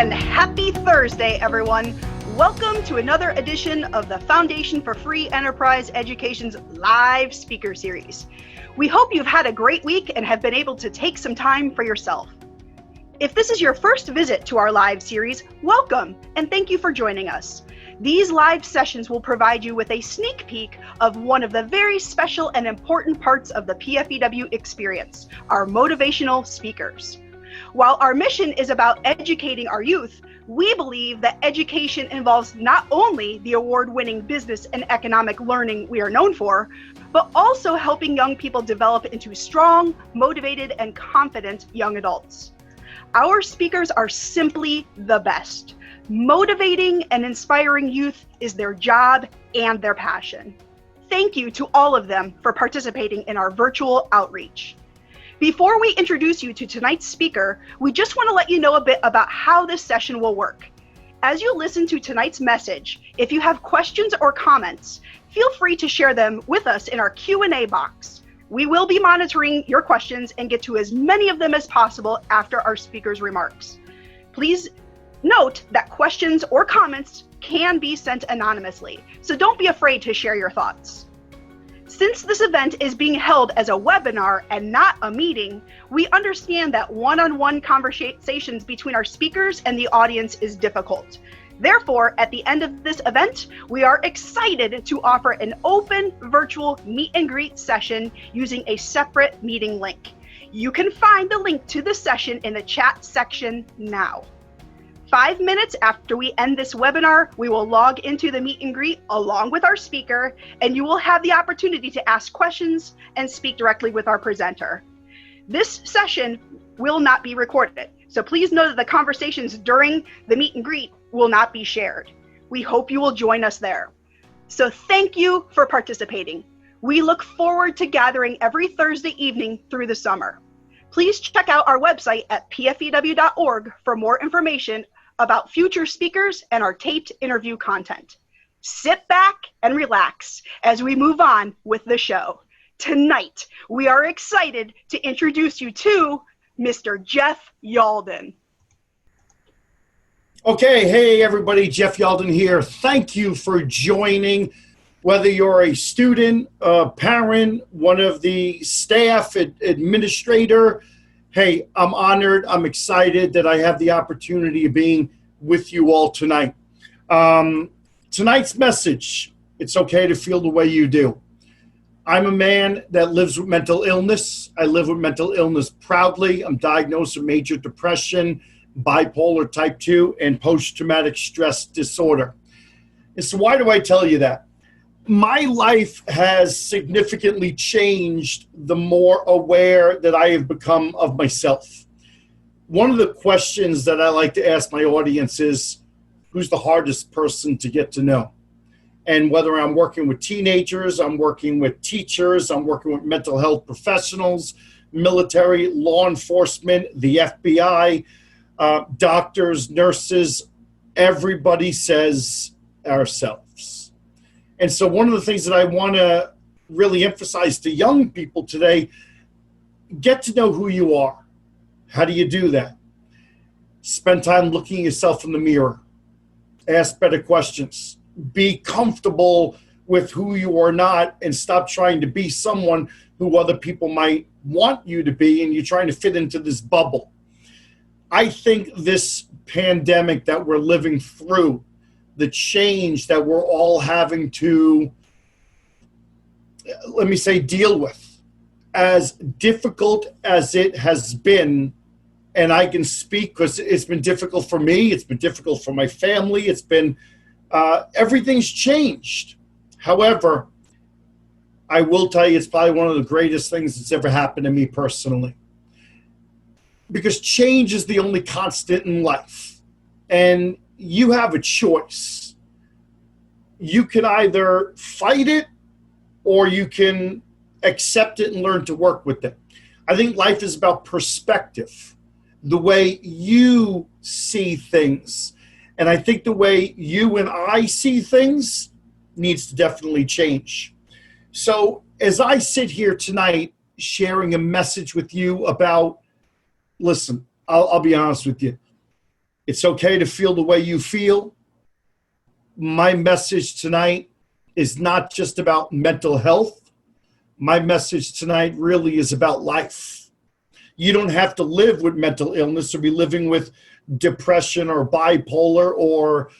And happy Thursday, everyone. Welcome to another edition of the Foundation for Free Enterprise Education's live speaker series. We hope you've had a great week and have been able to take some time for yourself. If this is your first visit to our live series, welcome and thank you for joining us. These live sessions will provide you with a sneak peek of one of the very special and important parts of the PFEW experience, our motivational speakers. While our mission is about educating our youth, we believe that education involves not only the award-winning business and economic learning we are known for, but also helping young people develop into strong, motivated, and confident young adults. Our speakers are simply the best. Motivating and inspiring youth is their job and their passion. Thank you to all of them for participating in our virtual outreach. Before we introduce you to tonight's speaker, we just want to let you know a bit about how this session will work. As you listen to tonight's message, if you have questions or comments, feel free to share them with us in our Q&A box. We will be monitoring your questions and get to as many of them as possible after our speaker's remarks. Please note that questions or comments can be sent anonymously, so don't be afraid to share your thoughts. Since this event is being held as a webinar and not a meeting, we understand that one-on-one conversations between our speakers and the audience is difficult. Therefore, at the end of this event, we are excited to offer an open virtual meet and greet session using a separate meeting link. You can find the link to the session in the chat section now. 5 minutes after we end this webinar, we will log into the meet and greet along with our speaker, and you will have the opportunity to ask questions and speak directly with our presenter. This session will not be recorded, so please know that the conversations during the meet and greet will not be shared. We hope you will join us there. So thank you for participating. We look forward to gathering every Thursday evening through the summer. Please check out our website at pfew.org for more information about future speakers and our taped interview content. Sit back and relax as we move on with the show. Tonight, we are excited to introduce you to Mr. Jeff Yalden. Okay, hey everybody, Jeff Yalden here. Thank you for joining. Whether you're a student, a parent, one of the staff, administrator, hey, I'm honored. I'm excited that I have the opportunity of being with you all tonight. Tonight's message, it's okay to feel the way you do. I'm a man that lives with mental illness. I live with mental illness proudly. I'm diagnosed with major depression, bipolar type 2, and post-traumatic stress disorder. And so why do I tell you that? My life has significantly changed the more aware that I have become of myself. One of the questions that I like to ask my audience is, who's the hardest person to get to know? And whether I'm working with teenagers, I'm working with teachers, I'm working with mental health professionals, military, law enforcement, the FBI, doctors, nurses, everybody says ourselves. And so one of the things that I want to really emphasize to young people today, get to know who you are. How do you do that? Spend time looking at yourself in the mirror. Ask better questions. Be comfortable with who you are not and stop trying to be someone who other people might want you to be and you're trying to fit into this bubble. I think this pandemic that we're living through, the change that we're all having to, let me say, deal with, as difficult as it has been, and I can speak because it's been difficult for me, it's been difficult for my family, it's been, everything's changed. However, I will tell you it's probably one of the greatest things that's ever happened to me personally. Because change is the only constant in life. And you have a choice. You can either fight it or you can accept it and learn to work with it. I think life is about perspective, the way you see things. And I think the way you and I see things needs to definitely change. So as I sit here tonight sharing a message with you about, listen, I'll be honest with you. It's okay to feel the way you feel. My message tonight is not just about mental health. My message tonight really is about life. You don't have to live with mental illness or be living with depression or bipolar or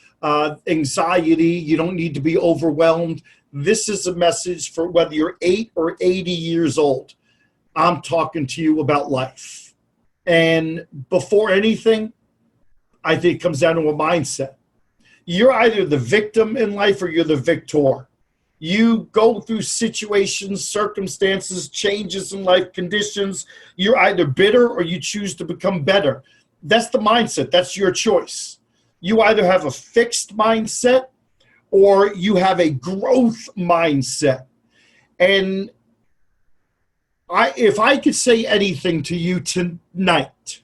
anxiety. You don't need to be overwhelmed. This is a message for whether you're 8 or 80 years old. I'm talking to you about life. And before anything, I think it comes down to a mindset. You're either the victim in life or you're the victor. You go through situations, circumstances, changes in life, conditions. You're either bitter or you choose to become better. That's the mindset. That's your choice. You either have a fixed mindset or you have a growth mindset. And if I could say anything to you tonight,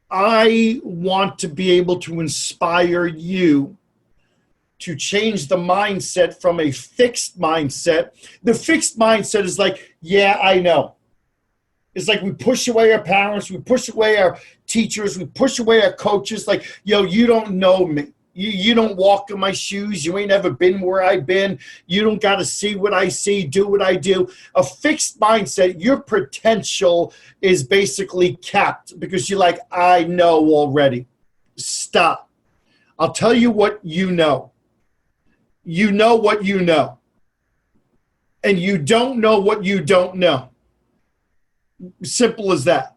I want to be able to inspire you to change the mindset from a fixed mindset. The fixed mindset is like, yeah, I know. It's like we push away our parents, we push away our teachers, we push away our coaches. Like, yo, you don't know me. You don't walk in my shoes. You ain't ever been where I've been. You don't got to see what I see, do what I do. A fixed mindset, your potential is basically capped because you're like, I know already. Stop. I'll tell you what you know. You know what you know. And you don't know what you don't know. Simple as that.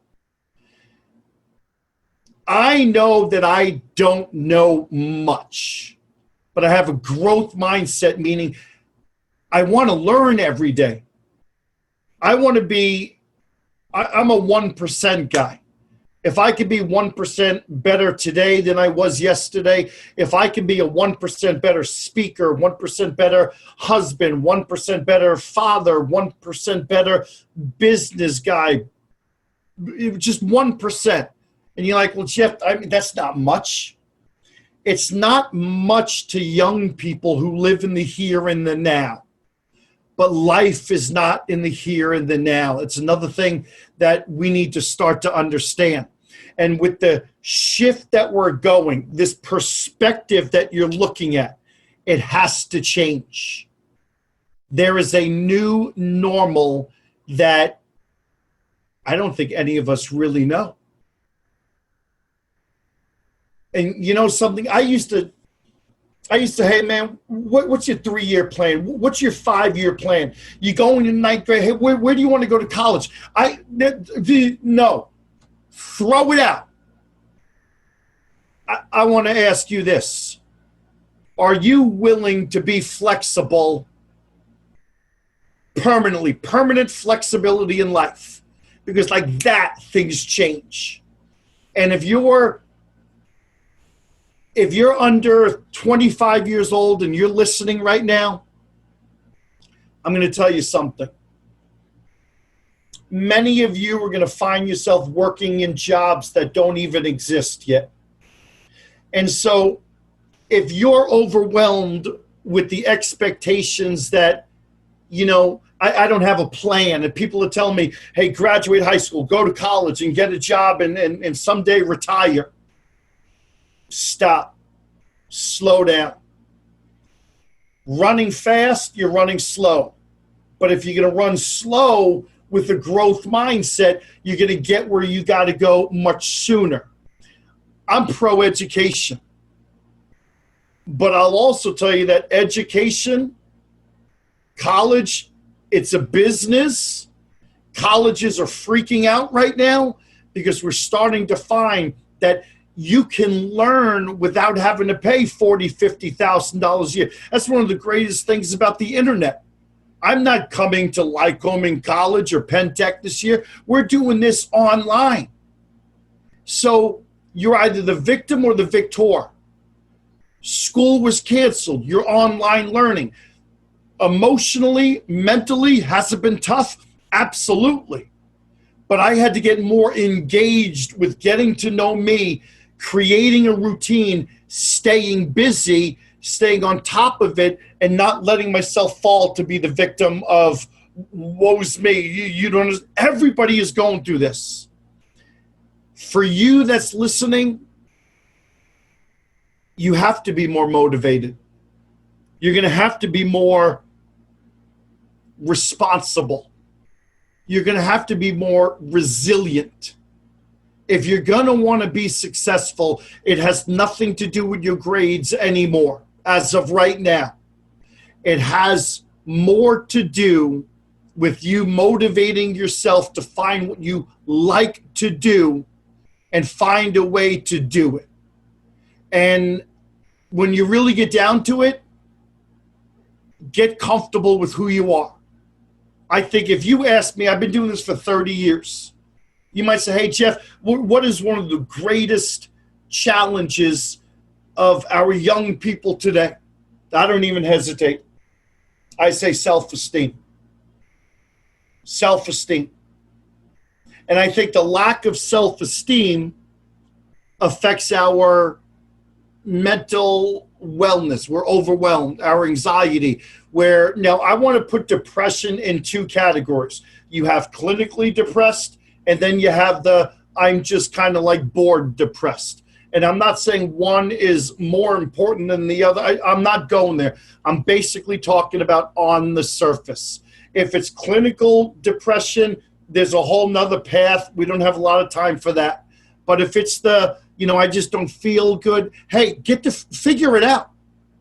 I know that I don't know much, but I have a growth mindset, meaning I want to learn every day. I want to be, I'm a 1% guy. If I could be 1% better today than I was yesterday, if I can be a 1% better speaker, 1% better husband, 1% better father, 1% better business guy, just 1%. And you're like, well, Jeff, I mean, that's not much. It's not much to young people who live in the here and the now. But life is not in the here and the now. It's another thing that we need to start to understand. And with the shift that we're going, this perspective that you're looking at, it has to change. There is a new normal that I don't think any of us really know. And you know something, I used to, hey man, what's your 3-year plan? What's your 5-year plan? You going in 9th grade? Hey, where do you want to go to college? No, throw it out. I want to ask you this. Are you willing to be flexible permanently, permanent flexibility in life? Because like that, things change. And if you're under 25 years old and you're listening right now, I'm going to tell you something. Many of you are going to find yourself working in jobs that don't even exist yet. And so if you're overwhelmed with the expectations that, you know, I don't have a plan, and people are telling me, hey, graduate high school, go to college and get a job and someday retire. Stop. Slow down. Running fast, you're running slow. But if you're going to run slow with a growth mindset, you're going to get where you got to go much sooner. I'm pro-education. But I'll also tell you that education, college, it's a business. Colleges are freaking out right now because we're starting to find that you can learn without having to pay $40,000, $50,000 a year. That's one of the greatest things about the internet. I'm not coming to Lycoming College or Penn Tech this year. We're doing this online. So you're either the victim or the victor. School was canceled. You're online learning. Emotionally, mentally, has it been tough? Absolutely. But I had to get more engaged with getting to know me, creating a routine, staying busy, staying on top of it, and not letting myself fall to be the victim of woe's me. You don't understand. Everybody is going through this. For you that's listening, you have to be more motivated. You're going to have to be more responsible. You're going to have to be more resilient. If you're going to want to be successful, it has nothing to do with your grades anymore as of right now. It has more to do with you motivating yourself to find what you like to do and find a way to do it. And when you really get down to it, get comfortable with who you are. I think if you ask me, I've been doing this for 30 years. You might say, hey, Jeff, what is one of the greatest challenges of our young people today? I don't even hesitate. I say self-esteem. Self-esteem. And I think the lack of self-esteem affects our mental wellness. We're overwhelmed, our anxiety. Now I want to put depression in two categories. You have clinically depressed, and then you have the I'm just kind of like bored depressed. And I'm not saying one is more important than the other. I'm not going there. I'm basically talking about on the surface. If it's clinical depression, there's a whole nother path. We don't have a lot of time for that. But if it's I just don't feel good, hey, get to figure it out.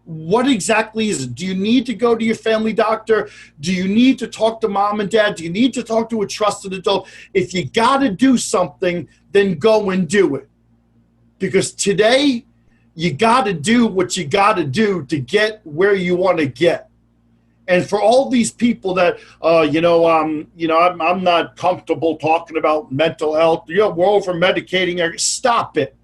What exactly is it? Do you need to go to your family doctor? Do you need to talk to mom and dad? Do you need to talk to a trusted adult? If you got to do something, then go and do it. Because today, you got to do what you got to do to get where you want to get. And for all these people that, I'm not comfortable talking about mental health. We're over medicating. Stop it.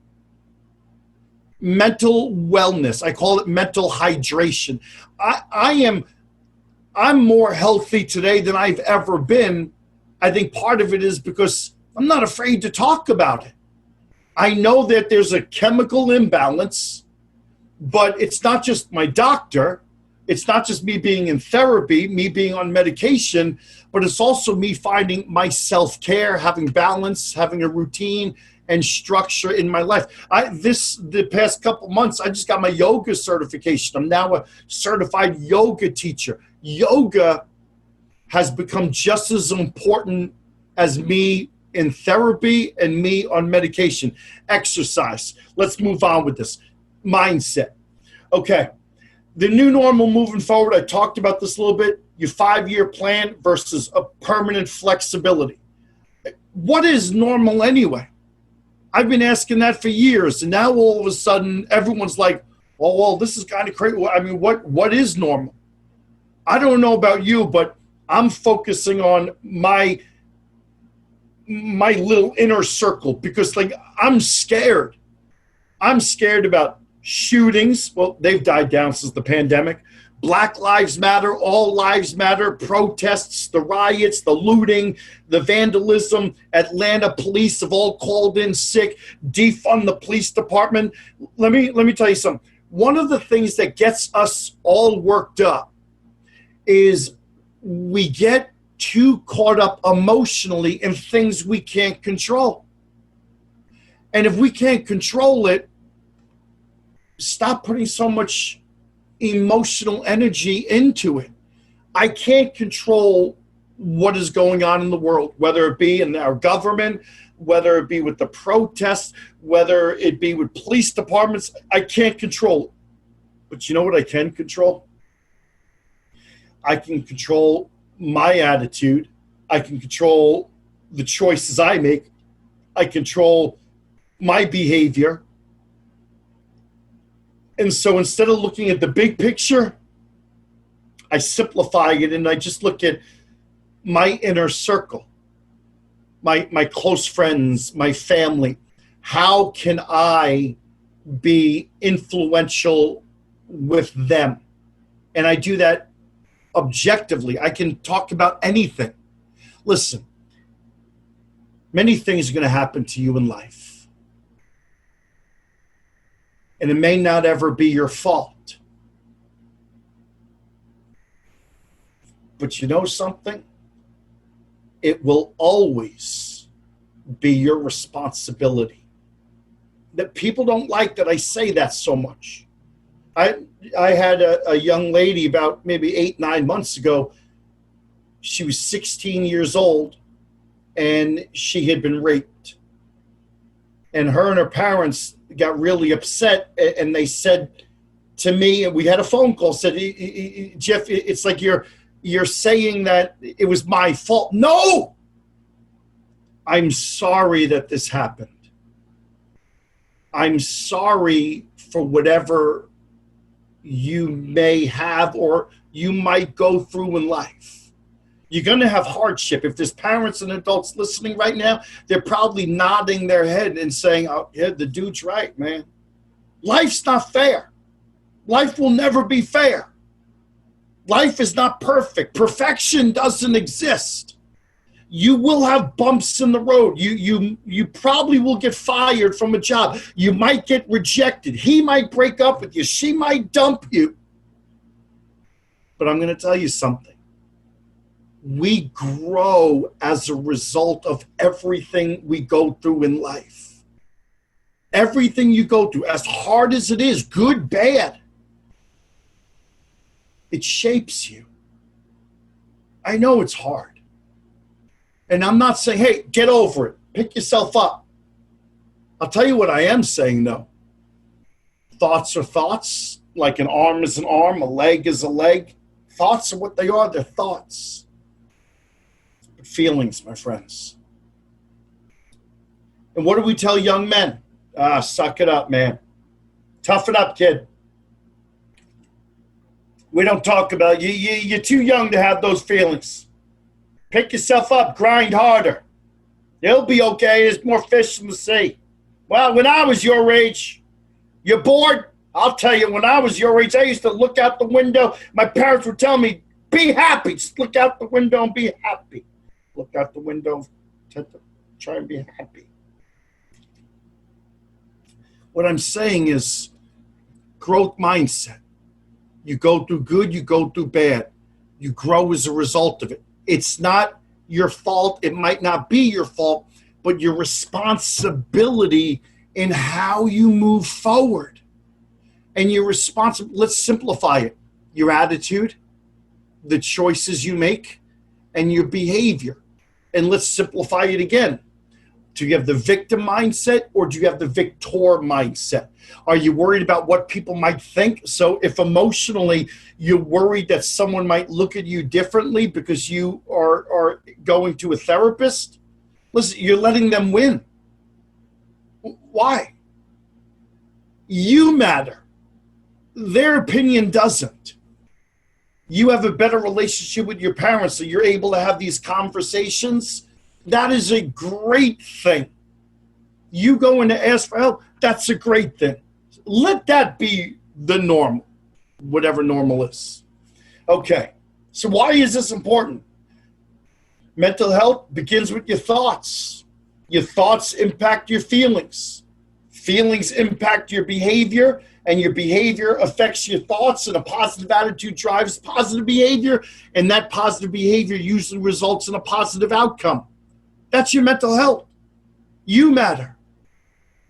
Mental wellness. I call it mental hydration. I'm more healthy today than I've ever been. I think part of it is because I'm not afraid to talk about it. I know that there's a chemical imbalance, but it's not just my doctor. It's not just me being in therapy, me being on medication, but it's also me finding my self-care, having balance, having a routine and structure in my life. The past couple months, I just got my yoga certification. I'm now a certified yoga teacher. Yoga has become just as important as me in therapy and me on medication. Exercise. Let's move on with this. Mindset. Okay. The new normal moving forward, I talked about this a little bit, your 5-year plan versus a permanent flexibility. What is normal anyway? I've been asking that for years, and now all of a sudden everyone's like, oh, well, this is kind of crazy. I mean, what is normal? I don't know about you, but I'm focusing on my little inner circle because, I'm scared. I'm scared about shootings. Well, they've died down since the pandemic. Black Lives Matter, all lives matter, protests, the riots, the looting, the vandalism. Atlanta police have all called in sick, defund the police department. Let me tell you something. One of the things that gets us all worked up is we get too caught up emotionally in things we can't control. And if we can't control it, stop putting so much emotional energy into it. I can't control what is going on in the world, whether it be in our government, whether it be with the protests, whether it be with police departments. I can't control it. But you know what I can control? I can control my attitude. I can control the choices I make. I control my behavior. And so instead of looking at the big picture, I simplify it and I just look at my inner circle, my close friends, my family. How can I be influential with them? And I do that objectively. I can talk about anything. Listen, many things are going to happen to you in life. And it may not ever be your fault. But you know something? It will always be your responsibility. That people don't like that I say that so much. I had a young lady about maybe 8-9 months ago. She was 16 years old and she had been raped. And her and her parents got really upset, and they said to me, and we had a phone call, said, Jeff, it's like you're saying that it was my fault. No! I'm sorry that this happened. I'm sorry for whatever you may have or you might go through in life. You're going to have hardship. If there's parents and adults listening right now, they're probably nodding their head and saying, oh, yeah, the dude's right, man. Life's not fair. Life will never be fair. Life is not perfect. Perfection doesn't exist. You will have bumps in the road. You probably will get fired from a job. You might get rejected. He might break up with you. She might dump you. But I'm going to tell you something. We grow as a result of everything we go through in life. Everything you go through, as hard as it is, good, bad, it shapes you. I know it's hard. And I'm not saying, hey, get over it. Pick yourself up. I'll tell you what I am saying, though. Thoughts are thoughts, like an arm is an arm, a leg is a leg. Thoughts are what they are. They're thoughts. Feelings, my friends. And what do we tell young men? Suck it up, man. Toughen up, kid. We don't talk about you. You're too young to have those feelings. Pick yourself up. Grind harder. You'll be okay. There's more fish in the sea. Well, when I was your age, you're bored? I'll tell you, when I was your age, I used to look out the window. My parents would tell me, be happy. Just look out the window and be happy. Look out the window, try and be happy. What I'm saying is growth mindset. You go through good, you go through bad. You grow as a result of it. It's not your fault. It might not be your fault, but your responsibility in how you move forward. And you're responsible. Let's simplify it. Your attitude, the choices you make, and your behavior. And let's simplify it again. Do you have the victim mindset or do you have the victor mindset? Are you worried about what people might think? So if emotionally you're worried that someone might look at you differently because you are going to a therapist, listen, you're letting them win. Why? You matter. Their opinion doesn't. You have a better relationship with your parents, so you're able to have these conversations. That is a great thing. You going to ask for help, that's a great thing. Let that be the normal, whatever normal is. Okay, so why is this important? Mental health begins with your thoughts. Your thoughts impact your feelings. Feelings impact your behavior, and your behavior affects your thoughts, and a positive attitude drives positive behavior, and that positive behavior usually results in a positive outcome. That's your mental health. You matter.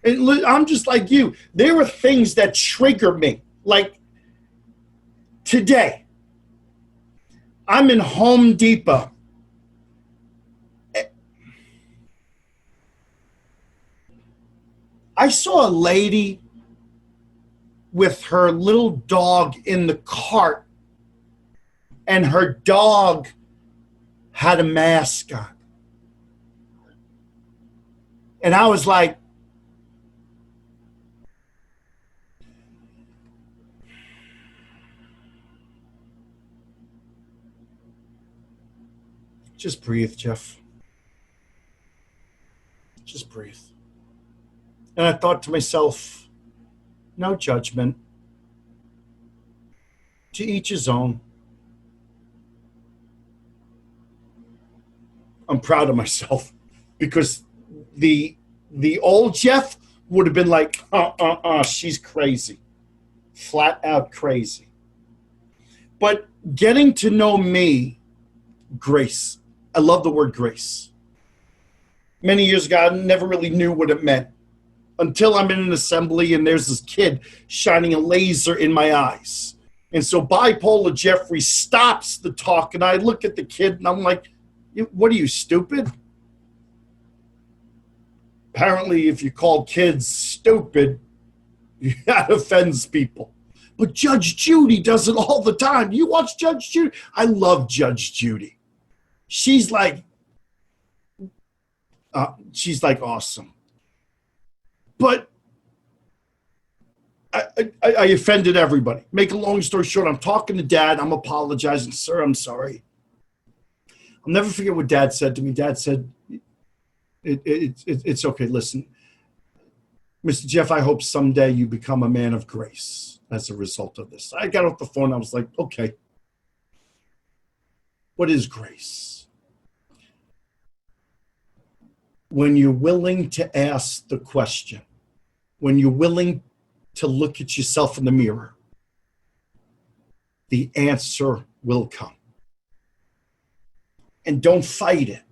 And I'm just like you. There are things that trigger me. Like today, I'm in Home Depot. I saw a lady with her little dog in the cart, and her dog had a mask on. And I was like, just breathe, Jeff. Just breathe. And I thought to myself, no judgment. To each his own. I'm proud of myself because the old Jeff would have been like, she's crazy. Flat out crazy. But getting to know me, grace. I love the word grace. many years ago, I never really knew what it meant until I'm in an assembly and there's this kid shining a laser in my eyes. And so bipolar Jeffrey stops the talk, and I look at the kid and I'm like, what are you, stupid? Apparently, if you call kids stupid, that offends people. But Judge Judy does it all the time. You watch Judge Judy? I love Judge Judy. She's like awesome. But I offended everybody. Make a long story short, I'm talking to Dad. I'm apologizing. Sir, I'm sorry. I'll never forget what Dad said to me. Dad said, it's okay. Listen, Mr. Jeff, I hope someday you become a man of grace as a result of this. I got off the phone. I was like, okay, what is grace? When you're willing to ask the question, when you're willing to look at yourself in the mirror, the answer will come. And don't fight it.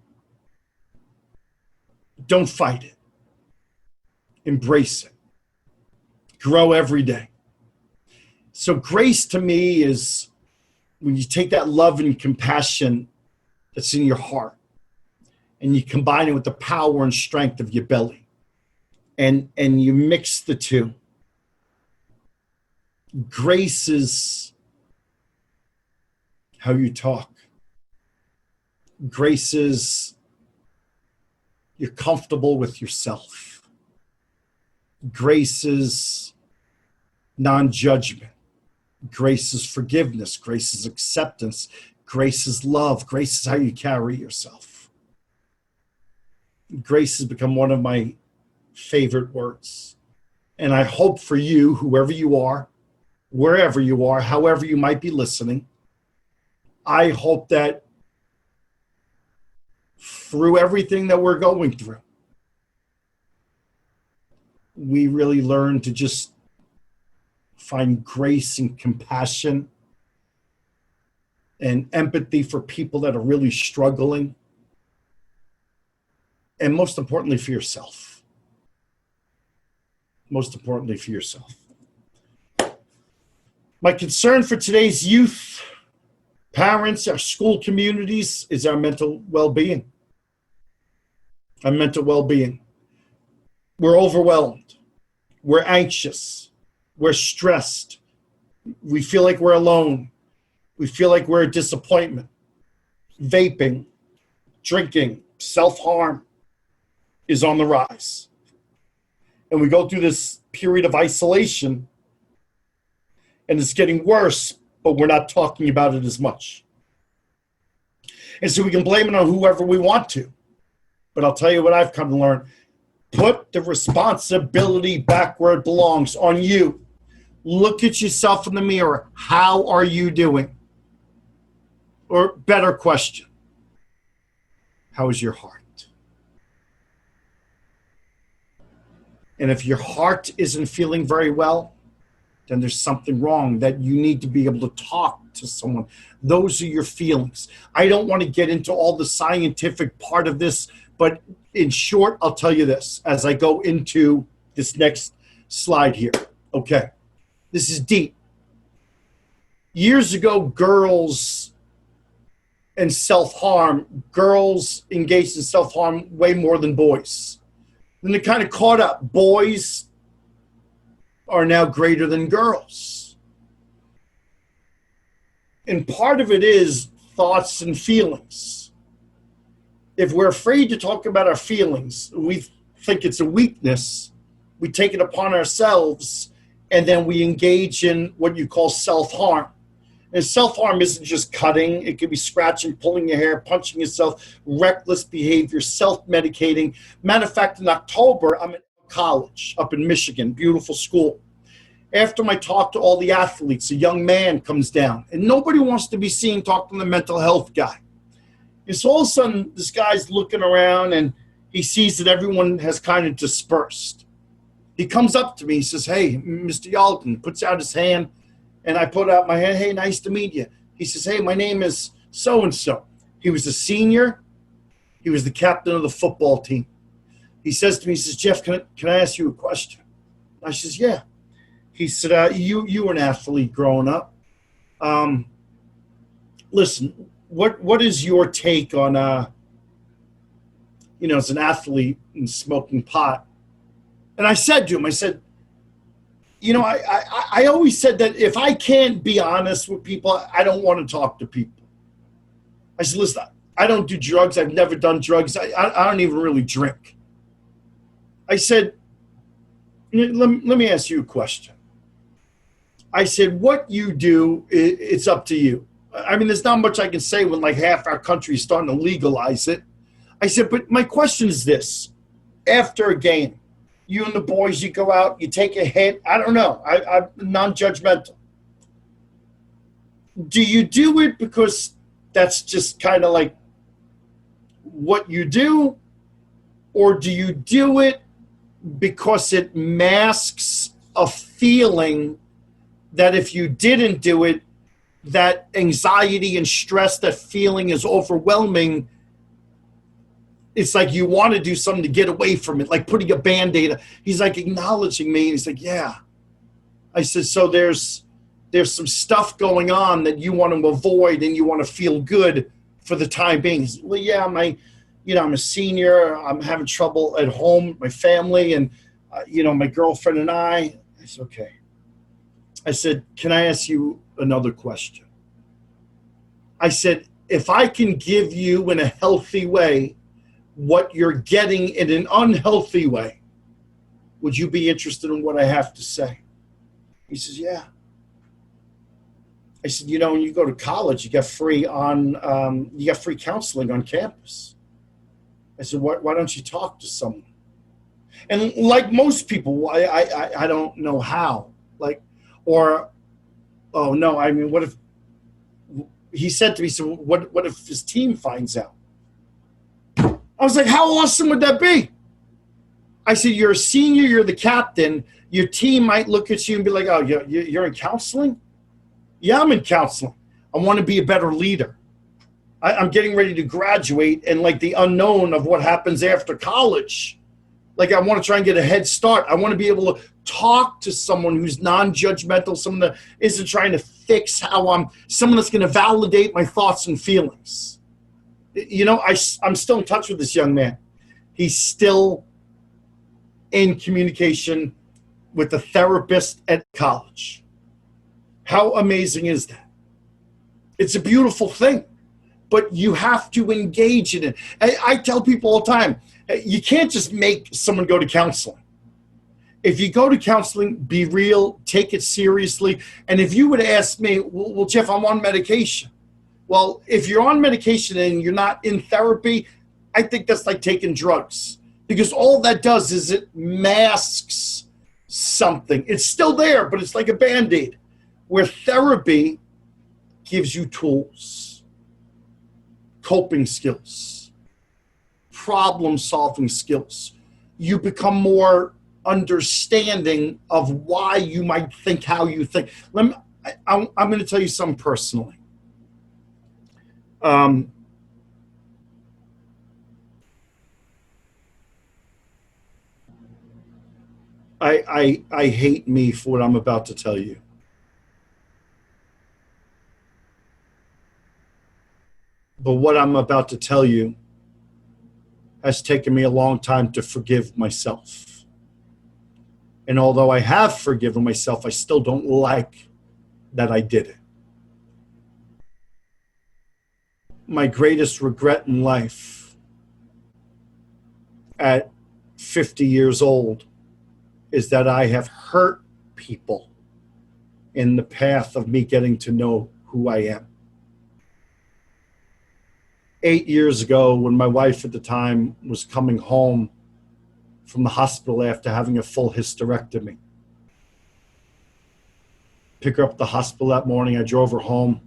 Don't fight it. Embrace it. Grow every day. So grace to me is when you take that love and compassion that's in your heart and you combine it with the power and strength of your belly and you mix the two. Grace is how you talk. Grace is you're comfortable with yourself. Grace is non-judgment. Grace is forgiveness. Grace is acceptance. Grace is love. Grace is how you carry yourself. Grace has become one of my favorite words. And I hope for you, whoever you are, wherever you are, however you might be listening, I hope that through everything that we're going through, we really learn to just find grace and compassion and empathy for people that are really struggling. And most importantly, for yourself. Most importantly, for yourself. My concern for today's youth, parents, our school communities is our mental well-being. Our mental well-being. We're overwhelmed. We're anxious. We're stressed. We feel like we're alone. We feel like we're a disappointment. Vaping, drinking, self-harm is on the rise. And we go through this period of isolation, and it's getting worse, but we're not talking about it as much. And so we can blame it on whoever we want to. But I'll tell you what I've come to learn. Put the responsibility back where it belongs, on you. Look at yourself in the mirror. How are you doing? Or better question, how is your heart? And if your heart isn't feeling very well, then there's something wrong that you need to be able to talk to someone. Those are your feelings. I don't want to get into all the scientific part of this, but in short, I'll tell you this as I go into this next slide here. Okay, this is deep. Years ago, girls and self-harm, girls engaged in self-harm way more than boys. Then they kind of caught up. Boys are now greater than girls. And part of it is thoughts and feelings. If we're afraid to talk about our feelings, we think it's a weakness, we take it upon ourselves, and then we engage in what you call self-harm. And self-harm isn't just cutting. It could be scratching, pulling your hair, punching yourself, reckless behavior, self-medicating. Matter of fact, in October, I'm in college up in Michigan, beautiful school. After my talk to all the athletes, a young man comes down, and nobody wants to be seen talking to the mental health guy. And so all of a sudden, this guy's looking around, and he sees that everyone has kind of dispersed. He comes up to me, he says, "Hey, Mr. Yalden," puts out his hand, and I put out my hand. "Hey, nice to meet you." He says, "Hey, my name is so-and-so." He was a senior. He was the captain of the football team. He says to me, he says, Jeff, can I ask you a question? I says, yeah. He said, you were an athlete growing up. Listen, what is your take on, as an athlete and smoking pot? And I said to him, I said, I always said that if I can't be honest with people, I don't want to talk to people. I said, listen, I don't do drugs. I've never done drugs. I don't even really drink. I said, let me ask you a question. I said, what you do, it's up to you. I mean, there's not much I can say when like half our country is starting to legalize it. I said, but my question is this. After a game, you and the boys, you go out, you take a hit. I don't know. I'm non-judgmental. Do you do it because that's just kind of like what you do? Or do you do it because it masks a feeling that if you didn't do it, that anxiety and stress, that feeling is overwhelming? It's like you want to do something to get away from it, like putting a Band-Aid. He's like acknowledging me. And he's like, yeah. I said, so there's some stuff going on that you want to avoid and you want to feel good for the time being. He said, well, yeah, I'm a senior. I'm having trouble at home, my family, and, my girlfriend and I. I said, okay. I said, can I ask you another question? I said, if I can give you in a healthy way what you're getting in an unhealthy way, would you be interested in what I have to say? He says, yeah. I said, when you go to college, you get free counseling on campus. I said, why don't you talk to someone? And like most people, I don't know how. What if he said to me, so what if his team finds out? I was like, how awesome would that be? I said, you're a senior, you're the captain. Your team might look at you and be like, oh, you're in counseling? Yeah, I'm in counseling. I want to be a better leader. I'm getting ready to graduate, and like the unknown of what happens after college. Like I want to try and get a head start. I want to be able to talk to someone who's non-judgmental, someone that isn't trying to fix someone that's going to validate my thoughts and feelings. I'm still in touch with this young man. He's still in communication with the therapist at college. How amazing is that? It's a beautiful thing, but you have to engage in it. I tell people all the time, you can't just make someone go to counseling. If you go to counseling, be real, take it seriously. And if you would ask me, well, Jeff, I'm on medication. Well, if you're on medication and you're not in therapy, I think that's like taking drugs, because all that does is it masks something. It's still there, but it's like a Band-Aid, where therapy gives you tools, coping skills, problem-solving skills. You become more understanding of why you might think how you think. I'm going to tell you something personally. I hate me for what I'm about to tell you. But what I'm about to tell you has taken me a long time to forgive myself. And although I have forgiven myself, I still don't like that I did it. My greatest regret in life at 50 years old is that I have hurt people in the path of me getting to know who I am. 8 years ago, when my wife at the time was coming home from the hospital after having a full hysterectomy, pick her up at the hospital that morning. I drove her home.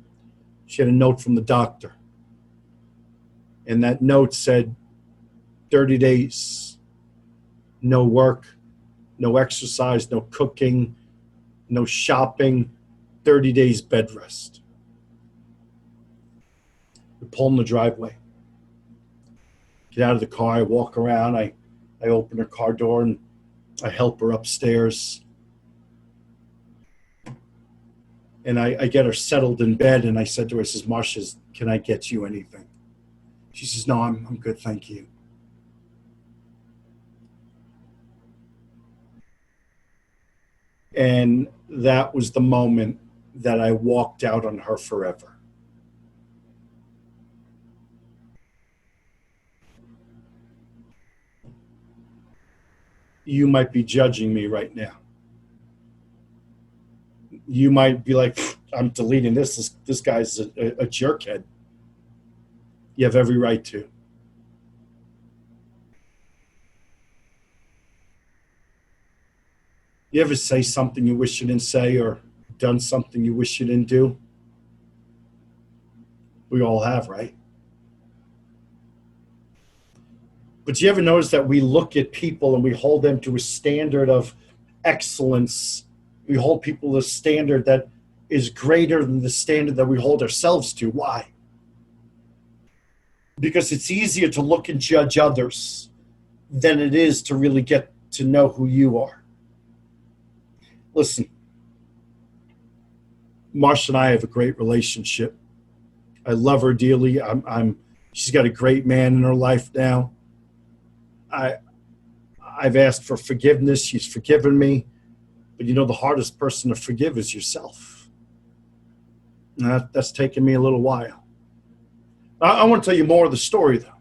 She had a note from the doctor. And that note said, 30 days, no work, no exercise, no cooking, no shopping, 30 days bed rest. We pull in the driveway. Get out of the car, I walk around, I I open her car door and I help her upstairs. And I get her settled in bed, and I said to her, I says, Marcia, can I get you anything? She says, no, I'm good, thank you. And that was the moment that I walked out on her forever. You might be judging me right now. You might be like, I'm deleting this. This guy's a jerkhead. You have every right to. You ever say something you wish you didn't say, or done something you wish you didn't do? We all have, right? But you ever notice that we look at people and we hold them to a standard of excellence? We hold people to a standard that is greater than the standard that we hold ourselves to. Why? Because it's easier to look and judge others than it is to really get to know who you are. Listen, Marcia and I have a great relationship. I love her dearly. She's got a great man in her life now. I've asked for forgiveness. She's forgiven me. But you know, the hardest person to forgive is yourself. And that's taken me a little while. I want to tell you more of the story, though.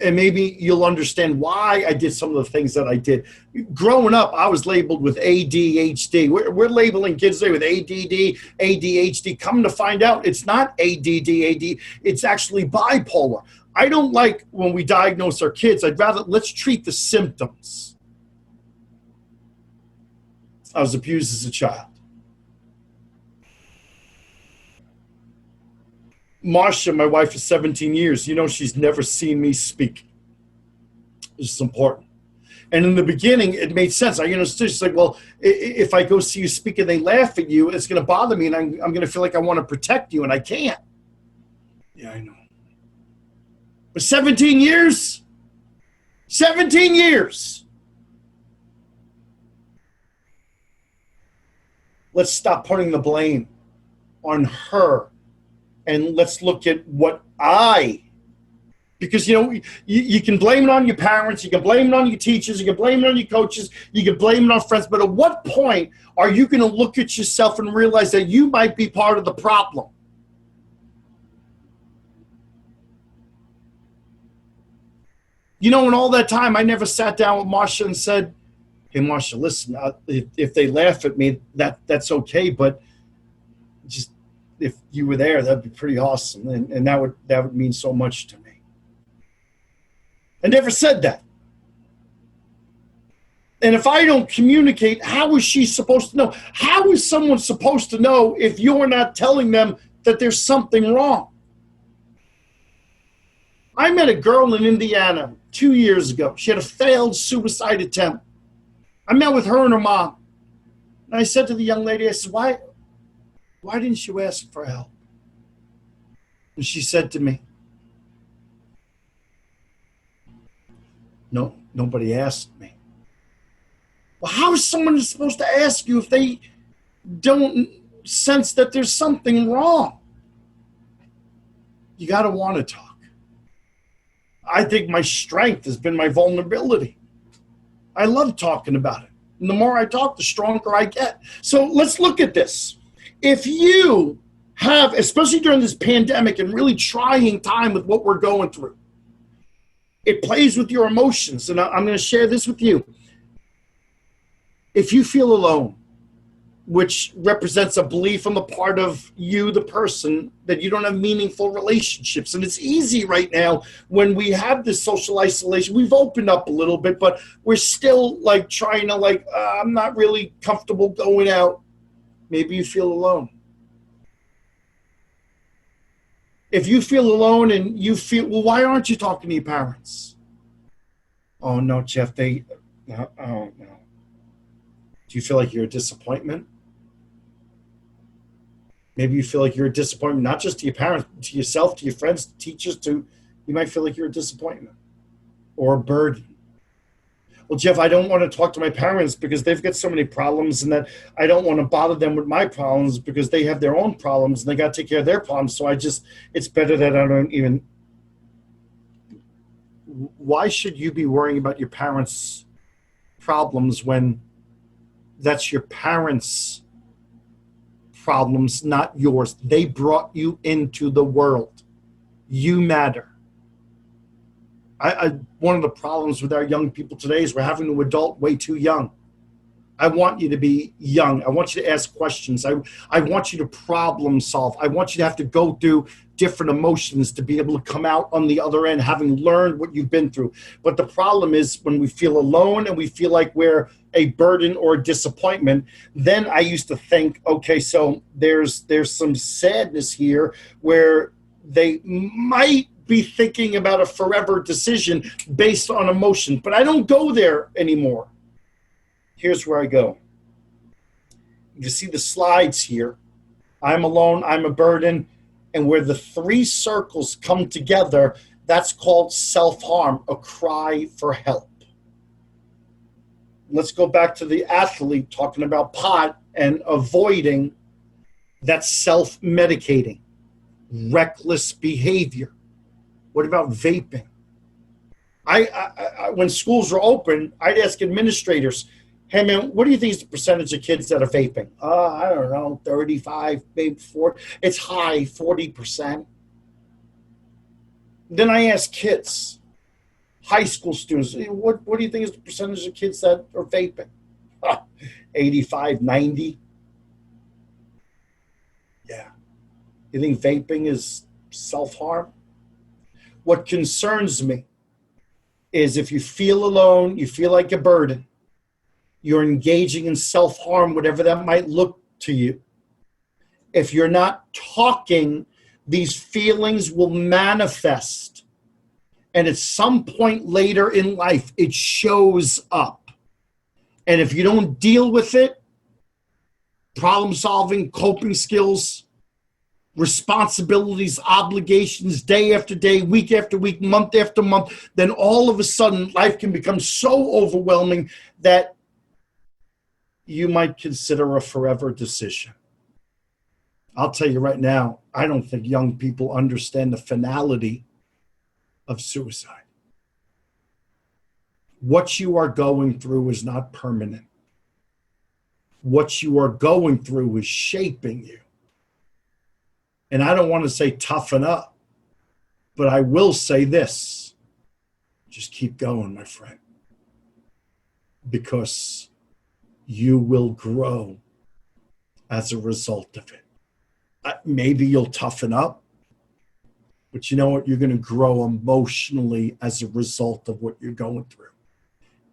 And maybe you'll understand why I did some of the things that I did. Growing up, I was labeled with ADHD. We're labeling kids today with ADD, ADHD. Come to find out, it's not ADD, it's actually bipolar. I don't like when we diagnose our kids. I'd rather, let's treat the symptoms. I was abused as a child. Marcia, my wife, is 17 years. You know, she's never seen me speak. This is important. And in the beginning, it made sense. I understood. She's like, well, if I go see you speak and they laugh at you, it's going to bother me, and I'm going to feel like I want to protect you, and I can't. Yeah, I know. But 17 years? 17 years. Let's stop putting the blame on her. And let's look at what because, you know, you can blame it on your parents, you can blame it on your teachers, you can blame it on your coaches, you can blame it on friends, but at what point are you going to look at yourself and realize that you might be part of the problem? You know, in all that time, I never sat down with Marcia and said, hey, Marcia, listen, if they laugh at me, that's okay, but just, if you were there, that'd be pretty awesome. And that would mean so much to me. I never said that. And if I don't communicate, how is she supposed to know? How is someone supposed to know if you're not telling them that there's something wrong? I met a girl in Indiana 2 years ago. She had a failed suicide attempt. I met with her and her mom. And I said to the young lady, I said, why didn't you ask for help? And she said to me, no, nobody asked me. Well, how is someone supposed to ask you if they don't sense that there's something wrong? You got to want to talk. I think my strength has been my vulnerability. I love talking about it. And the more I talk, the stronger I get. So let's look at this. If you have, especially during this pandemic and really trying time with what we're going through, it plays with your emotions. And I'm going to share this with you. If you feel alone, which represents a belief on the part of you, the person, that you don't have meaningful relationships. And it's easy right now when we have this social isolation. We've opened up a little bit, but we're still like trying to I'm not really comfortable going out. Maybe you feel alone. If you feel alone and you feel, well, why aren't you talking to your parents? Oh, no, Jeff, oh, no. Do you feel like you're a disappointment? Maybe you feel like you're a disappointment, not just to your parents, to yourself, to your friends, to teachers, you might feel like you're a disappointment. or a burden. Well, Jeff, I don't want to talk to my parents because they've got so many problems, and that I don't want to bother them with my problems because they have their own problems and they got to take care of their problems. So it's better that I don't even. Why should you be worrying about your parents' problems when that's your parents' problems, not yours? They brought you into the world. You matter. One of the problems with our young people today is we're having to adult way too young. I want you to be young. I want you to ask questions. I want you to problem solve. I want you to have to go through different emotions to be able to come out on the other end, having learned what you've been through. But the problem is when we feel alone and we feel like we're a burden or a disappointment, then I used to think, okay, so there's some sadness here where they might be thinking about a forever decision based on emotion. But I don't go there anymore. Here's where I go. You see the slides here. I'm alone, I'm a burden, and where the three circles come together, that's called self-harm, a cry for help. Let's go back to the athlete talking about pot and avoiding. That's self-medicating, reckless behavior. What about vaping? I when schools were open, I'd ask administrators, hey man, what do you think is the percentage of kids that are vaping? I don't know, 35, maybe 40. It's high, 40%. Then I ask kids, high school students, what do you think is the percentage of kids that are vaping? 85, 90. Yeah. You think vaping is self-harm? What concerns me is if you feel alone, you feel like a burden, you're engaging in self-harm, whatever that might look to you. If you're not talking, these feelings will manifest. And at some point later in life, it shows up. And if you don't deal with it, problem solving, coping skills, responsibilities, obligations, day after day, week after week, month after month, then all of a sudden life can become so overwhelming that you might consider a forever decision. I'll tell you right now, I don't think young people understand the finality of suicide. What you are going through is not permanent. What you are going through is shaping you. And I don't want to say toughen up, but I will say this. Just keep going, my friend. Because you will grow as a result of it. Maybe you'll toughen up, but you know what? You're going to grow emotionally as a result of what you're going through.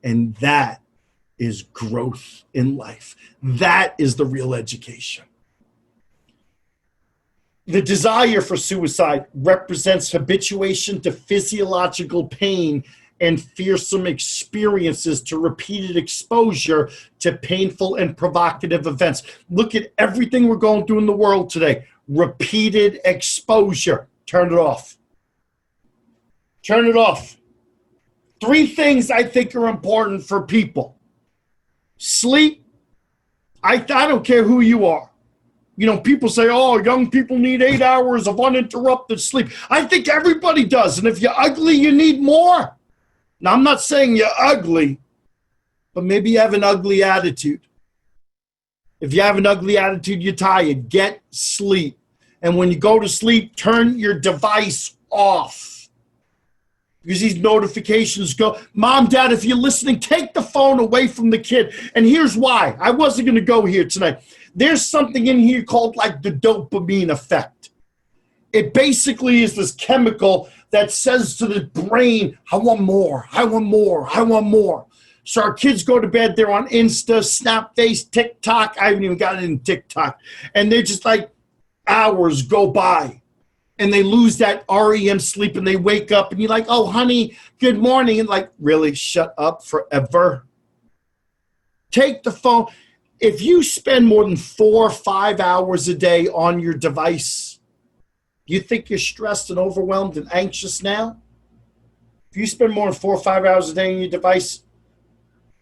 And that is growth in life. That is the real education. The desire for suicide represents habituation to physiological pain and fearsome experiences, to repeated exposure to painful and provocative events. Look at everything we're going through in the world today. Repeated exposure. Turn it off. Turn it off. 3 things I think are important for people. Sleep. I don't care who you are. You know, people say, oh, young people need 8 hours of uninterrupted sleep. I think everybody does. And if you're ugly, you need more. Now, I'm not saying you're ugly, but maybe you have an ugly attitude. If you have an ugly attitude, you're tired. Get sleep. And when you go to sleep, turn your device off. Because these notifications go. Mom, Dad, if you're listening, take the phone away from the kid. And here's why. I wasn't going to go here tonight. There's something in here called like the dopamine effect. It basically is this chemical that says to the brain, I want more, I want more, I want more. So our kids go to bed, they're on Insta, Snapface, TikTok. I haven't even gotten in TikTok. And they're just like, hours go by. And they lose that REM sleep and they wake up and you're like, oh, honey, good morning. And like, really, shut up forever. Take the phone. If you spend more than 4 or 5 hours a day on your device, you think you're stressed and overwhelmed and anxious now? If you spend more than 4 or 5 hours a day on your device,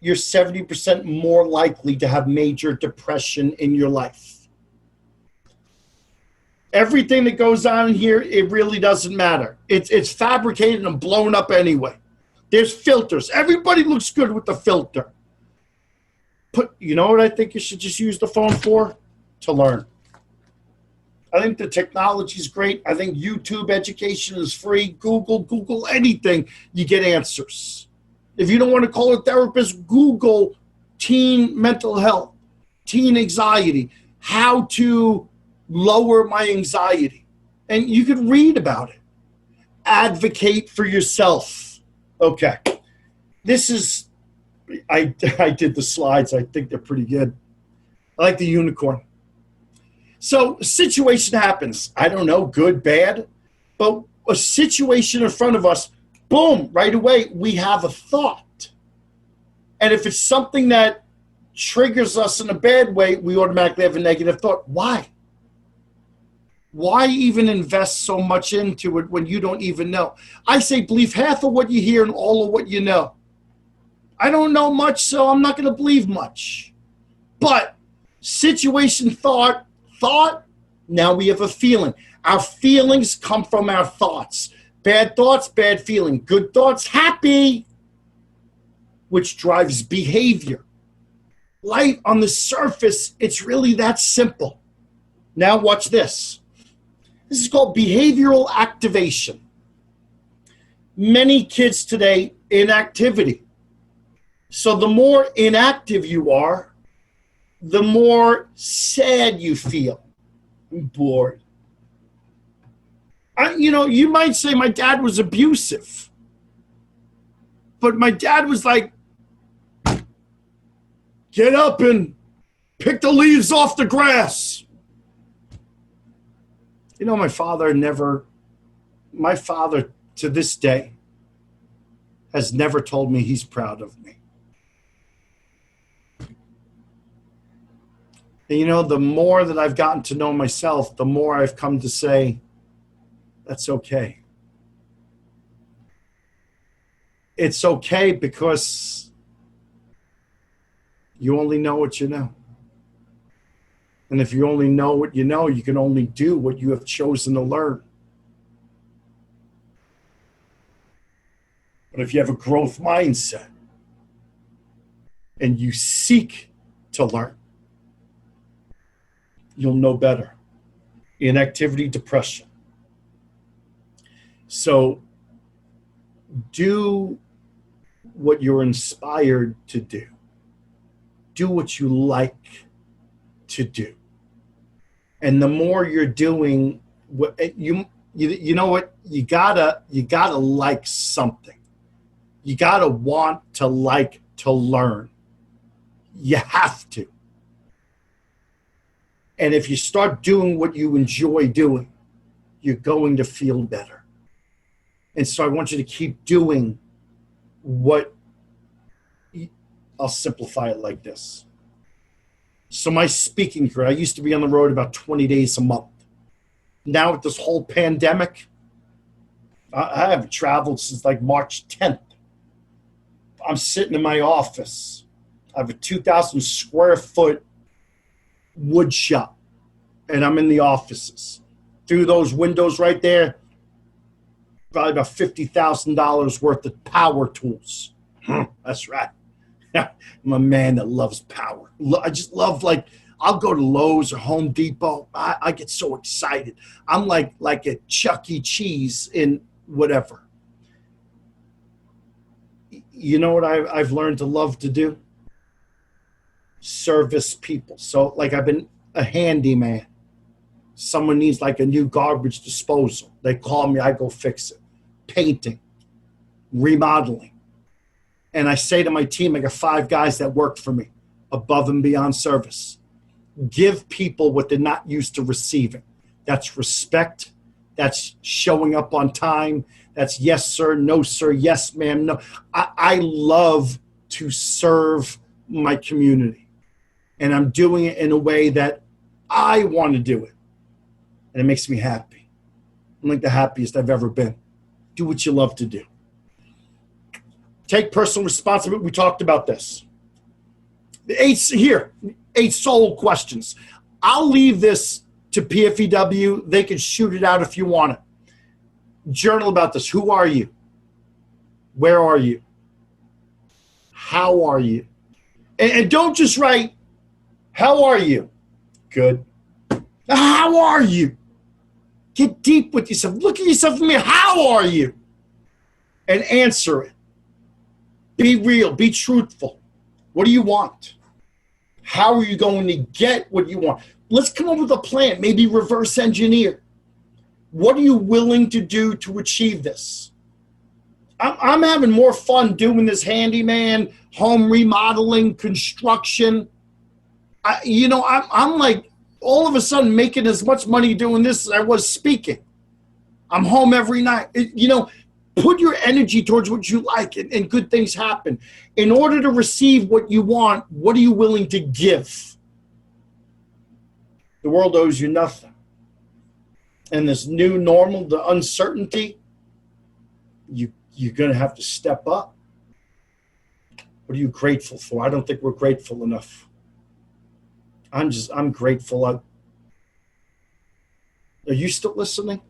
you're 70% more likely to have major depression in your life. Everything that goes on here, it really doesn't matter. It's fabricated and blown up anyway. There's filters. Everybody looks good with the filter. You know what I think you should just use the phone for? To learn. I think the technology is great. I think YouTube education is free. Google anything, you get answers. If you don't want to call a therapist, Google teen mental health, teen anxiety, how to lower my anxiety. And you could read about it. Advocate for yourself. Okay. This is, I did the slides. I think they're pretty good. I like the unicorn. So a situation happens. I don't know, good, bad, but a situation in front of us, boom, right away, we have a thought. And if it's something that triggers us in a bad way, we automatically have a negative thought. Why? Why even invest so much into it when you don't even know? I say believe half of what you hear and all of what you know. I don't know much, so I'm not going to believe much. But situation, thought, now we have a feeling. Our feelings come from our thoughts. Bad thoughts, bad feeling. Good thoughts, happy, which drives behavior. Light on the surface, it's really that simple. Now watch this. This is called behavioral activation. Many kids today, inactivity. So the more inactive you are, the more sad you feel. I'm bored. You might say my dad was abusive. But my dad was like, get up and pick the leaves off the grass. My father to this day has never told me he's proud of me. And the more that I've gotten to know myself, the more I've come to say, that's okay. It's okay because you only know what you know. And if you only know what you know, you can only do what you have chosen to learn. But if you have a growth mindset and you seek to learn, you'll know better. Inactivity, depression. So do what you're inspired to do. Do what you like to do. And the more you're doing what you know what, you gotta like something. You gotta want to like to learn. You have to. And if you start doing what you enjoy doing, you're going to feel better. And so I want you to keep doing I'll simplify it like this. So my speaking career, I used to be on the road about 20 days a month. Now with this whole pandemic, I haven't traveled since like March 10th. I'm sitting in my office. I have a 2,000 square foot wood shop, and I'm in the offices. Through those windows right there, probably about $50,000 worth of power tools. That's right. I'm a man that loves power. I just love, I'll go to Lowe's or Home Depot. I get so excited. I'm like a Chuck E. Cheese in whatever. You know what I've learned to love to do? Service people. So I've been a handyman. Someone needs a new garbage disposal. They call me, I go fix it. Painting, remodeling. And I say to my team, I got 5 guys that work for me, above and beyond service. Give people what they're not used to receiving. That's respect. That's showing up on time. That's yes, sir, no, sir, yes, ma'am, no. I love to serve my community. And I'm doing it in a way that I want to do it. And it makes me happy. I'm the happiest I've ever been. Do what you love to do. Take personal responsibility. We talked about this. The eight soul questions. I'll leave this to PFEW. They can shoot it out if you want it. Journal about this. Who are you? Where are you? How are you? And don't just write, how are you? Good. How are you? Get deep with yourself. Look at yourself in the mirror. How are you? And answer it. Be real. Be truthful. What do you want? How are you going to get what you want? Let's come up with a plan. Maybe reverse engineer. What are you willing to do to achieve this? I'm having more fun doing this handyman, home remodeling, construction. I'm like all of a sudden making as much money doing this as I was speaking. I'm home every night. Put your energy towards what you like and good things happen. In order to receive what you want, what are you willing to give? The world owes you nothing. And this new normal, the uncertainty, you're going to have to step up. What are you grateful for? I don't think we're grateful enough. I'm grateful. Are you still listening?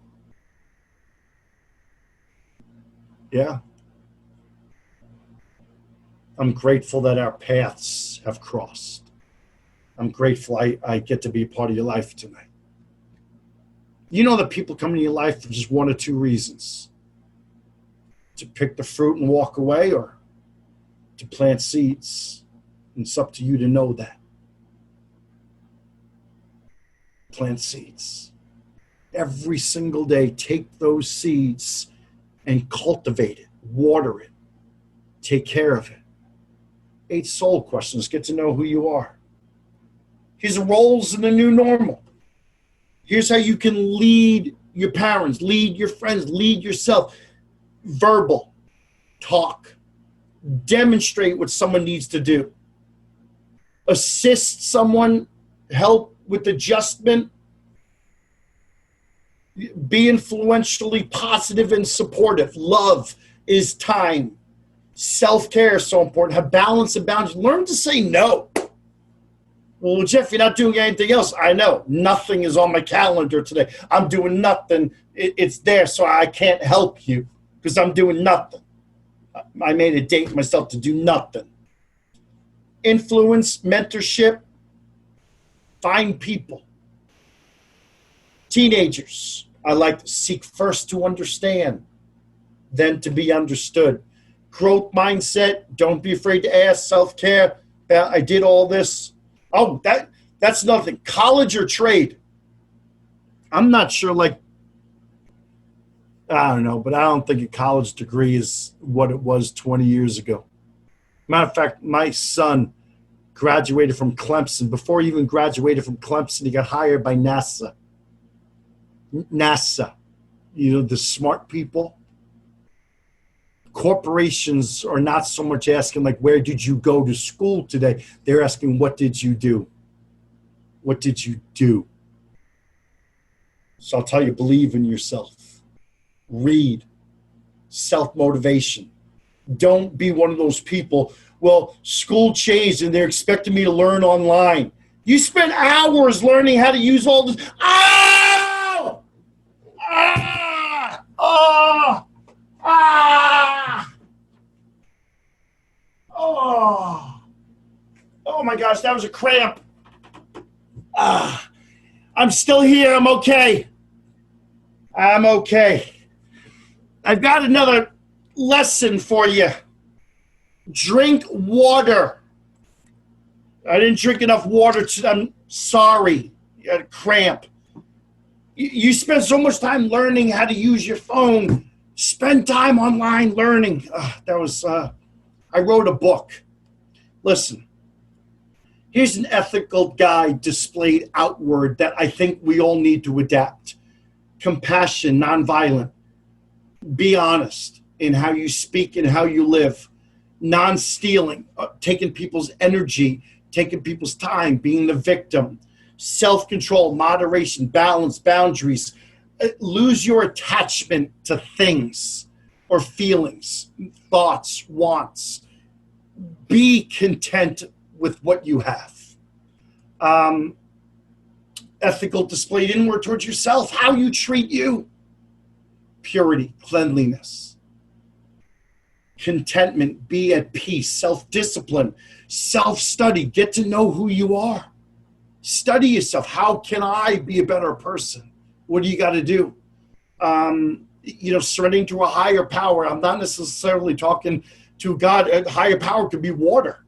Yeah. I'm grateful that our paths have crossed. I'm grateful I get to be a part of your life tonight. You know that people come into your life for just one or two reasons. To pick the fruit and walk away, or to plant seeds. And it's up to you to know that. Plant seeds. Every single day, take those seeds and cultivate it, water it, take care of it. 8 soul questions, get to know who you are. Here's the roles in the new normal. Here's how you can lead your parents, lead your friends, lead yourself. Verbal, talk, demonstrate what someone needs to do. Assist someone, help with adjustment. Be influentially positive and supportive. Love is time. Self-care is so important. Have balance and boundaries. Learn to say no. Well, Jeff, you're not doing anything else. I know. Nothing is on my calendar today. I'm doing nothing. It's there, so I can't help you because I'm doing nothing. I made a date for myself to do nothing. Influence, mentorship, find people. Teenagers, I like to seek first to understand, then to be understood. Growth mindset, don't be afraid to ask. Self-care, I did all this. Oh, that's nothing. College or trade? I'm not sure, I don't know, but I don't think a college degree is what it was 20 years ago. Matter of fact, my son graduated from Clemson. Before he even graduated from Clemson, he got hired by NASA. The smart people. Corporations are not so much asking where did you go to school today? They're asking, what did you do? What did you do? So I'll tell you, believe in yourself. Read. Self-motivation. Don't be one of those people, well, school changed and they're expecting me to learn online. You spent hours learning how to use all this. Oh! Ah! Oh! Ah! Oh! Oh my gosh, that was a cramp. Ah! I'm still here. I'm okay. I'm okay. I've got another lesson for you. Drink water. I didn't drink enough water. I'm sorry. You had a cramp. You spend so much time learning how to use your phone. Spend time online learning. I wrote a book. Listen, here's an ethical guide displayed outward that I think we all need to adapt. Compassion, nonviolent. Be honest in how you speak and how you live. Non-stealing, taking people's energy, taking people's time, being the victim. Self-control, moderation, balance, boundaries. Lose your attachment to things. or feelings, thoughts, wants. Be content with what you have. Ethical displayed inward towards yourself, how you treat you. Purity, cleanliness. Contentment, be at peace. Self-discipline, self-study, get to know who you are. Study yourself. How can I be a better person? What do you got to do? Surrendering to a higher power. I'm not necessarily talking to God. A higher power could be water.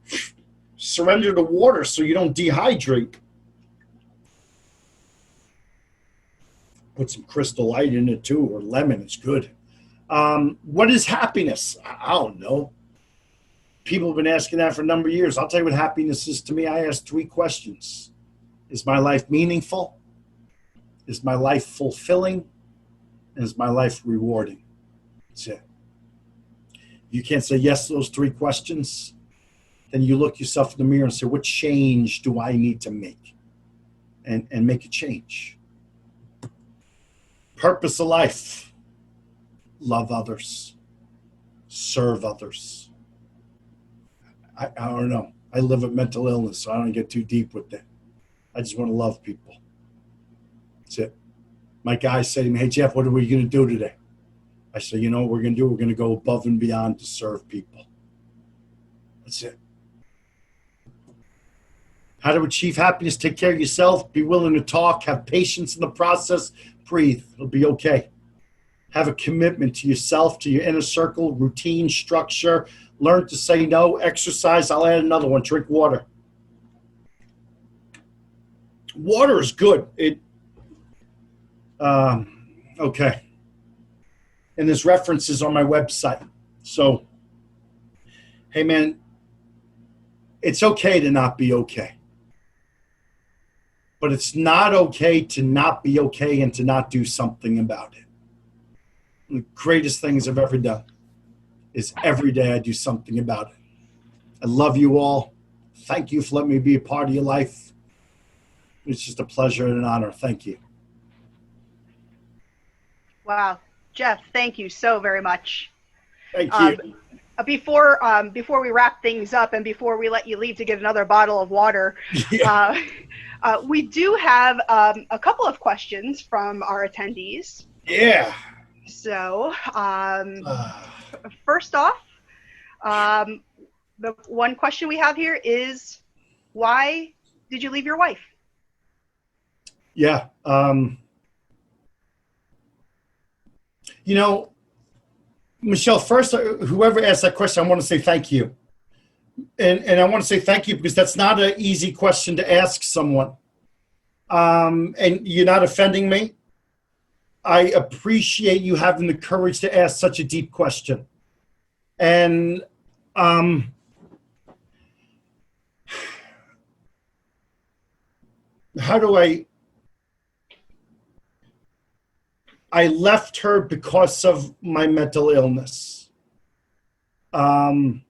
Surrender to water so you don't dehydrate. Put some crystal light in it too, or lemon. It's good. What is happiness? I don't know. People have been asking that for a number of years. I'll tell you what happiness is to me. I ask 3 questions. Is my life meaningful? Is my life fulfilling? And is my life rewarding? That's it. You can't say yes to those 3 questions. Then you look yourself in the mirror and say, what change do I need to make? And make a change. Purpose of life. Love others. Serve others. I don't know. I live with mental illness, so I don't get too deep with that. I just want to love people. That's it. My guys say to me, hey, Jeff, what are we going to do today? I say, you know what we're going to do? We're going to go above and beyond to serve people. That's it. How to achieve happiness? Take care of yourself. Be willing to talk. Have patience in the process. Breathe. It'll be okay. Have a commitment to yourself, to your inner circle, routine, structure. Learn to say no. Exercise. I'll add another one. Drink water. Water is good. Okay. And there's references on my website. So, hey man, it's okay to not be okay. But it's not okay to not be okay and to not do something about it. The greatest things I've ever done is every day I do something about it. I love you all. Thank you for letting me be a part of your life. It's just a pleasure and an honor. Thank you. Wow. Jeff, thank you so very much. Thank you. Before we wrap things up and before we let you leave to get another bottle of water, Yeah. we do have a couple of questions from our attendees. Yeah. So first off, the one question we have here is, why did you leave your wife? Yeah. Michelle, first, whoever asked that question, I want to say thank you. And I want to say thank you because that's not an easy question to ask someone. And you're not offending me. I appreciate you having the courage to ask such a deep question. And how do I left her because of my mental illness. I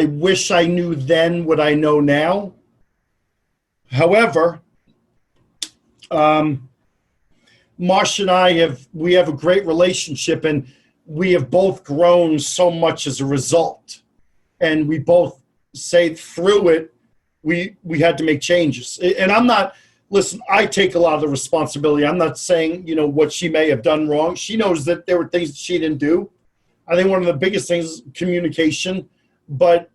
wish I knew then what I know now. However, Marsh and I have a great relationship, and we have both grown so much as a result. And we both say through it, we had to make changes. And I'm not. Listen, I take a lot of the responsibility. I'm not saying, what she may have done wrong. She knows that there were things that she didn't do. I think one of the biggest things is communication, but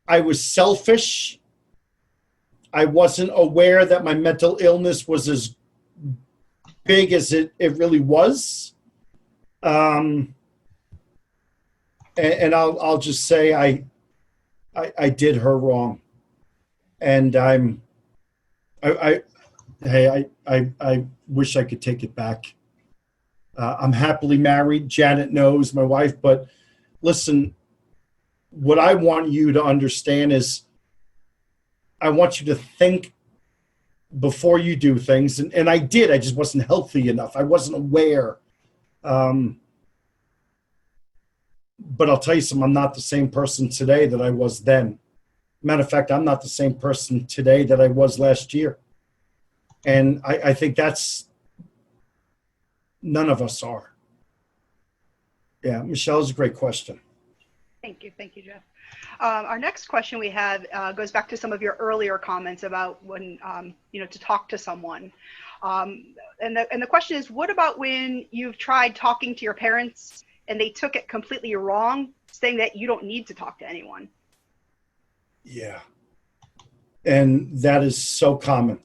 I was selfish. I wasn't aware that my mental illness was as big as it really was. And I'll just say I did her wrong. And I wish I could take it back. I'm happily married. Janet knows, my wife. But listen, what I want you to understand is I want you to think before you do things. And I did. I just wasn't healthy enough. I wasn't aware. But I'll tell you something. I'm not the same person today that I was then. Matter of fact, I'm not the same person today that I was last year. And I think that's None of us are. Yeah, Michelle, is a great question. Thank you, Jeff. Our next question we have goes back to some of your earlier comments about when, to talk to someone. And the question is, what about when you've tried talking to your parents and they took it completely wrong, saying that you don't need to talk to anyone? Yeah. And that is so common.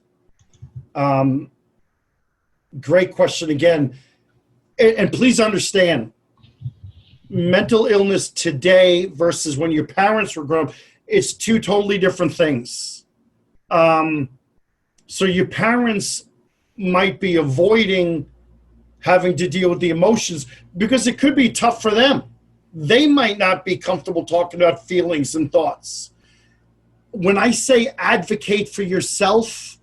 Great question again. And please understand, mental illness today versus when your parents were grown up, it's two totally different things. So your parents might be avoiding having to deal with the emotions because it could be tough for them. They might not be comfortable talking about feelings and thoughts. When I say advocate for yourself,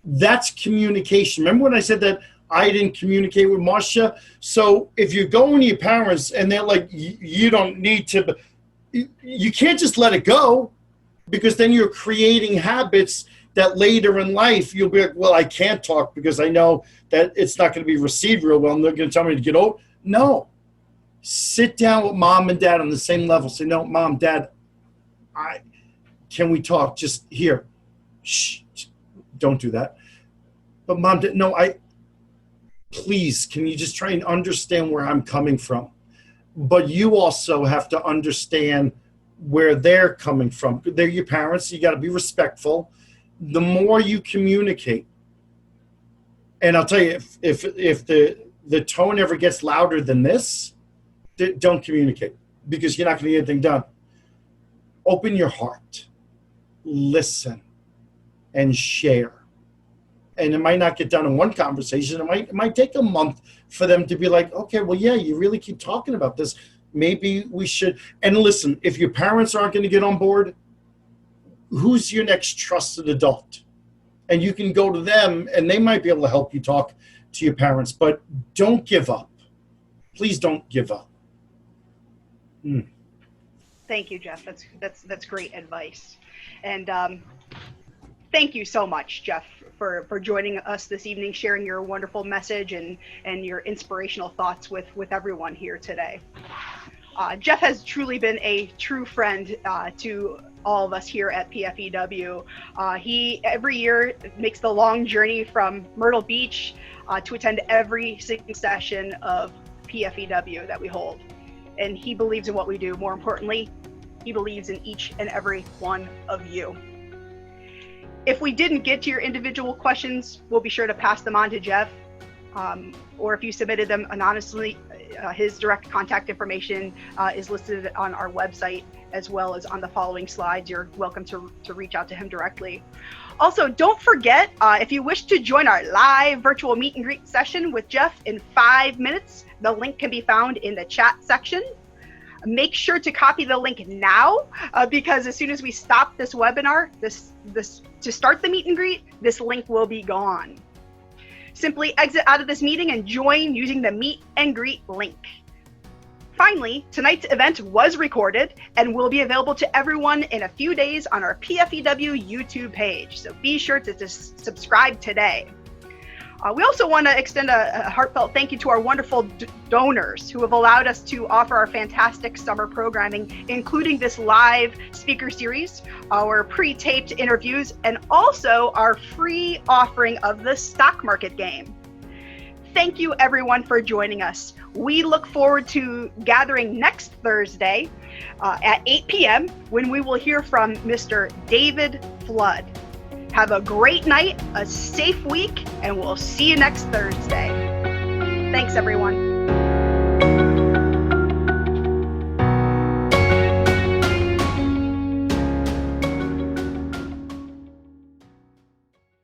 that's communication. Remember when I said that I didn't communicate with Marcia? So if you're going to your parents and they're like, you don't need to, you can't just let it go, because then you're creating habits that later in life you'll be like, well, I can't talk because I know that it's not going to be received real well and they're going to tell me to get over. No. Sit down with mom and dad on the same level. Say, no, mom, dad, can we talk? Just here. Shh, don't do that. But mom, no, please, can you just try and understand where I'm coming from? But you also have to understand where they're coming from. They're your parents. You got to be respectful. The more you communicate, and I'll tell you, if the tone ever gets louder than this, don't communicate, because you're not going to get anything done. Open your heart, listen, and share. And it might not get done in one conversation. It might take a month for them to be like, okay, well, yeah, you really keep talking about this. Maybe we should. And listen, if your parents aren't going to get on board, who's your next trusted adult? And you can go to them and they might be able to help you talk to your parents, but don't give up. Please don't give up. Thank you, Jeff. That's great advice. And thank you so much, Jeff, for joining us this evening, sharing your wonderful message and your inspirational thoughts with everyone here today. Jeff has truly been a true friend to all of us here at PFEW. He every year makes the long journey from Myrtle Beach to attend every single session of PFEW that we hold. And he believes in what we do. More importantly, he believes in each and every one of you. If we didn't get to your individual questions, we'll be sure to pass them on to Jeff. Or if you submitted them anonymously, his direct contact information is listed on our website, as well as on the following slides. You're welcome to reach out to him directly. Also, don't forget, if you wish to join our live virtual meet and greet session with Jeff in 5 minutes, the link can be found in the chat section. Make sure to copy the link now, because as soon as we stop this webinar, to start the meet and greet, this link will be gone. Simply exit out of this meeting and join using the meet and greet link. Finally, tonight's event was recorded and will be available to everyone in a few days on our PFEW YouTube page, so be sure to just subscribe today. We also want to extend a heartfelt thank you to our wonderful donors who have allowed us to offer our fantastic summer programming, including this live speaker series, our pre-taped interviews, and also our free offering of the stock market game. Thank you, everyone, for joining us. We look forward to gathering next Thursday at 8 p.m. when we will hear from Mr. David Flood. Have a great night, a safe week, and we'll see you next Thursday. Thanks, everyone.